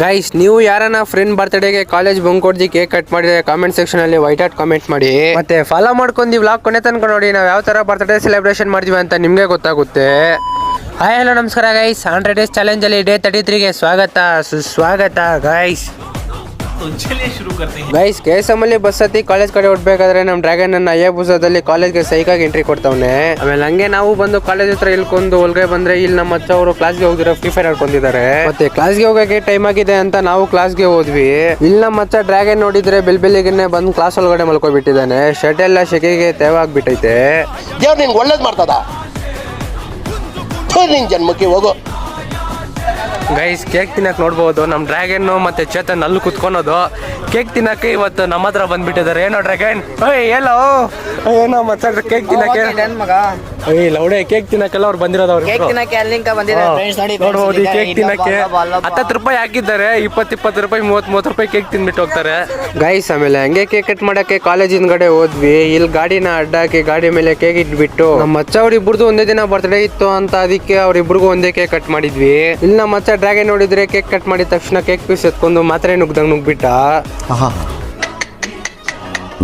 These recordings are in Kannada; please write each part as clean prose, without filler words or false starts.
ಗೈಸ್, ನೀವು ಯಾರನ್ನ ಫ್ರೆಂಡ್ ಬರ್ತ್ಡೇಗೆ ಕಾಲೇಜ್ ಬಂಕ್ ಕೊಡ್ದಿ ಕೇಕ್ ಕಟ್ ಮಾಡಿದ್ರೆ ಕಾಮೆಂಟ್ ಸೆಕ್ಷನ್ ಅಲ್ಲಿ ವೈಟ್ ಆಟ್ ಕಾಮೆಂಟ್ ಮಾಡಿ. ಮತ್ತೆ ಫಾಲೋ ಮಾಡ್ಕೊಂಡು ವ್ಲಾಗ್ ಕೊನೆ ತನಕ ನೋಡಿ, ನಾವು ಯಾವ ತರ ಬರ್ತ್ಡೇ ಸೆಲೆಬ್ರೇಷನ್ ಮಾಡ್ತೀವಿ ಅಂತ ನಿಮ್ಗೆ ಗೊತ್ತಾಗುತ್ತೆ. ಹಾಯ್ ಹಲೋ ನಮಸ್ಕಾರ ಗೈಸ್, 100 ಡೇಸ್ ಚಾಲೆಂಜ್ ಅಲ್ಲಿ ಡೇ 33ಗೆ ಸ್ವಾಗತ ಸುಸ್ವಾಗತ ಗೈಸ್. ಗೈಸ್, KSM ಅಲ್ಲಿ ಬಸ್ ಹತ್ತಿ ಕಾಲೇಜ್ ಕಡೆ ಹೊಡ್ಬೇಕಾದ್ರೆ ನಮ್ ಡ್ರ್ಯಾಗನ್ ನನ್ನ ಅಯ್ಯಬುಸದಲ್ಲಿ ಕಾಲೇಜ್ಗೆ ಸೈಕಾಗಿ ಎಂಟ್ರಿ ಕೊಡ್ತಾವನೆ. ಆಮೇಲೆ ಹಂಗೆ ನಾವು ಬಂದು ಕಾಲೇಜ್ ಹತ್ರ ಇಳ್ಕೊಂಡು ಒಳಗೆ ಬಂದ್ರೆ ಇಲ್ಲಿ ನಮ್ಮ ಅಚ್ಚ ಅವರು ಕ್ಲಾಸ್ಗೆ ಹೋಗಿರೋ ಫ್ರೀ ಫೈರ್ ಆಡ್ಕೊಂಡಿದ್ದಾರೆ. ಮತ್ತೆ ಕ್ಲಾಸ್ಗೆ ಹೋಗಕ್ಕೆ ಟೈಮ್ ಆಗಿದೆ ಅಂತ ನಾವು ಕ್ಲಾಸ್ಗೆ ಹೋದ್ವಿ. ಇಲ್ಲಿ ನಮ್ಮ ಅಚ್ಚ ಡ್ರ್ಯಾಗನ್ ನೋಡಿದ್ರೆ ಬೆಲ್ಬೆಲ್ಲಿಗೆ ಬಂದು ಕ್ಲಾಸ್ ಒಳಗಡೆ ಮಲ್ಕೊಬಿಟ್ಟಿದ್ದಾನೆ. ಶರ್ಟ್ ಎಲ್ಲ ಶೆಕೆಗೆ ತೇವಾಗ್ಬಿಟ್ಟೈತೆ. ದೇವ್ರು ನಿನ್ಗೆ ಒಳ್ಳೇದು ಮಾಡ್ತದ, ನಿನ್ ಜನ್ಮಕ್ಕೆ ಹೋಗೋ. ಗೈಸ್, ಕೇಕ್ ತಿನ್ನಕ್ ನೋಡ್ಬೋದು ನಮ್ ಡ್ರ್ಯಾಗನ್ ಮತ್ತೆ ಚೇತನ್ ಅಲ್ಲಿ ಕುತ್ಕೊಳೋದು. ಕೇಕ್ ತಿನ್ನಕ್ಕೆ ಇವತ್ತು ನಮ್ಮ ಹತ್ರ ಬಂದ್ಬಿಟ್ಟಿದ್ದಾರೆ. ಏನೋ ಡ್ರ್ಯಾಗನ್, ಎಲ್ಲೋ ಏನೋ ಮತ್ತ ಕೇಕ್ ತಿನ್ನಕ್ಕೆ ಲೌಡೆ ಕೇಕ್ ತಿನ್ನಕ್ಕೆಲ್ಲ ಅವ್ರು ಬಂದಿರೋದು. ಅವ್ರು ನೋಡ್ಬೋದು ಈ ಕೇಕ್ ತಿನ್ನಕ್ಕೆ 10 ರೂಪಾಯಿ ಹಾಕಿದ್ದಾರೆ. 20 ರೂಪಾಯಿ 30 ರೂಪಾಯಿ ಕೇಕ್ ತಿನ್ಬಿಟ್ಟು ಹೋಗ್ತಾರೆ ಗೈಸ್. ಆಮೇಲೆ ಹಂಗೆ ಕೇಕ್ ಕಟ್ ಮಾಡಕ್ಕೆ ಕಾಲೇಜ್ ಹಿಂದ್ಗಡೆ ಹೋದ್ವಿ. ಇಲ್ಲಿ ಗಾಡಿನ ಅಡ್ಡಾಕಿ ಗಾಡಿ ಮೇಲೆ ಕೇಕ್ ಇಟ್ಬಿಟ್ಟು ನಮ್ಮ ಮಚ್ಚ ಅವ್ರಿಬ್ರದ್ದು ಒಂದೇ ದಿನ ಬರ್ತ್ಡೇ ಇತ್ತು ಅಂತ ಅದಕ್ಕೆ ಅವ್ರಿಬ್ರಿಗೂ ಒಂದೇ ಕೇಕ್ ಕಟ್ ಮಾಡಿದ್ವಿ. ಇಲ್ಲಿ ನಮ್ಮ ಮಚ್ಚ ಡ್ರ್ಯಾಗನ್ ನೋಡಿದ್ರೆ ಕೇಕ್ ಕಟ್ ಮಾಡಿದ ತಕ್ಷಣ ಕೇಕ್ ಪೀಸ್ ಎತ್ಕೊಂಡು ಮಾತ್ರೆ ನುಗ್ಬಿಟ್ಟ.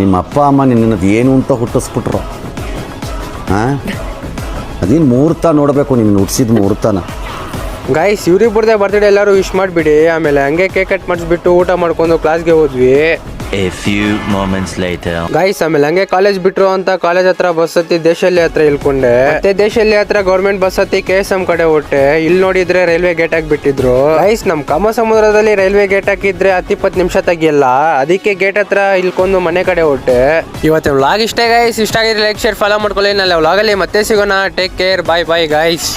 ನಿಮ್ಮ ಅಪ್ಪ ಅಮ್ಮ ನಿನ್ನದು ಏನು ಅಂತ ಹುಟ್ಟಿಸ್ಬಿಟ್ರು. ಅದೇನು ಮುಹೂರ್ತ ನೋಡಬೇಕು, ನಿನ್ನ ಹುಟ್ಟಿಸಿದ ಮುಹೂರ್ತನ. ಗೈಸ್, ಇವ್ರಿಬ್ರದೇ ಬರ್ತ್ಡೇ ಎಲ್ಲರೂ ವಿಶ್ ಮಾಡಿಬಿಡಿ. ಆಮೇಲೆ ಹಂಗೆ ಕೇಕ್ ಕಟ್ ಮಾಡಿಸ್ಬಿಟ್ಟು ಊಟ ಮಾಡ್ಕೊಂಡು ಕ್ಲಾಸ್ಗೆ ಹೋದ್ವಿ. A few moments later. Guys, ಆಮೇಲೆ ಹಂಗೆ ಕಾಲೇಜ್ ಬಿಟ್ರು ಅಂತ ಕಾಲೇಜ್ ಹತ್ರ ಬಸ್ ಹತ್ತಿ ದೇಶಲ್ಲಿ ಹತ್ರ ಇಳ್ಕೊಂಡೆ. ಮತ್ತೆ ದೇಶಲ್ಲಿ ಹತ್ರ ಗೌರ್ಮೆಂಟ್ ಬಸ್ ಹತ್ತಿ KSM ಕಡೆ ಹೊಟ್ಟೆ. ಇಲ್ಲಿ ನೋಡಿದ್ರೆ ರೈಲ್ವೆ ಗೇಟ್ ಹಾಕ್ಬಿಟ್ಟಿದ್ರು. ಗೈಸ್, ನಮ್ ಕಾಮ ಸಮುದ್ರದಲ್ಲಿ ರೈಲ್ವೆ ಗೇಟ್ ಹಾಕಿದ್ರೆ 10-20 ನಿಮಿಷ ತೆಗಿಯಲ್ಲ. ಅದಕ್ಕೆ ಗೇಟ್ ಹತ್ರ ಇಳ್ಕೊಂಡು ಮನೆ ಕಡೆ ಹೊಟ್ಟೆ. ಇವತ್ತು ವ್ಲಾಗ್ ಇಷ್ಟೇ ಗೈಸ್. ಇಷ್ಟ ಆಗಿದ್ರೆ ಲೈಕ್ ಶೇರ್ ಫಾಲೋ ಮಾಡ್ಕೊಳ್ಳಿ. ನಾಳೆ ವ್ಲಾಗಲ್ಲಿ ಮತ್ತೆ ಸಿಗೋಣ. ಟೇಕ್ ಕೇರ್, ಬಾಯ್ ಬಾಯ್ ಗೈಸ್.